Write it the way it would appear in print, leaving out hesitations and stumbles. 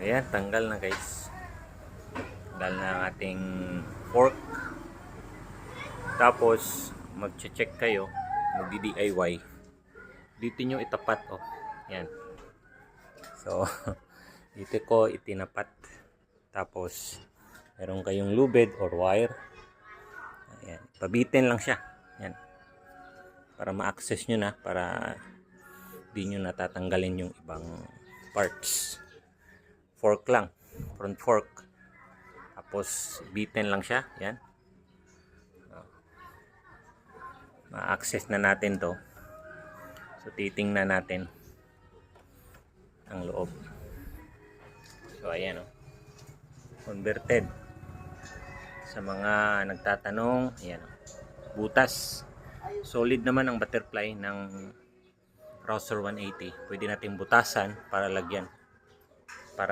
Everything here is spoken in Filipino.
Ayan, tanggal na guys. Tanggal na ang ating fork. Tapos, mag-check kayo, magdi-DIY. Dito nyo itapat, oh. Ayan. So, dito ko itinapat. Tapos, meron kayong lubid or wire. Ayan. Pabitin lang siya. Ayan. Para ma-access nyo na, para di nyo natatanggalin yung ibang parts. Fork lang. Front fork. Tapos, bitin lang siya. Ayan. Ma-access na natin to. So, titingnan natin ang loob. So, ayan o. Converted. Sa mga nagtatanong, ayan o. Butas. Solid naman ang butterfly ng Rouser 180. Pwede natin butasan para lagyan.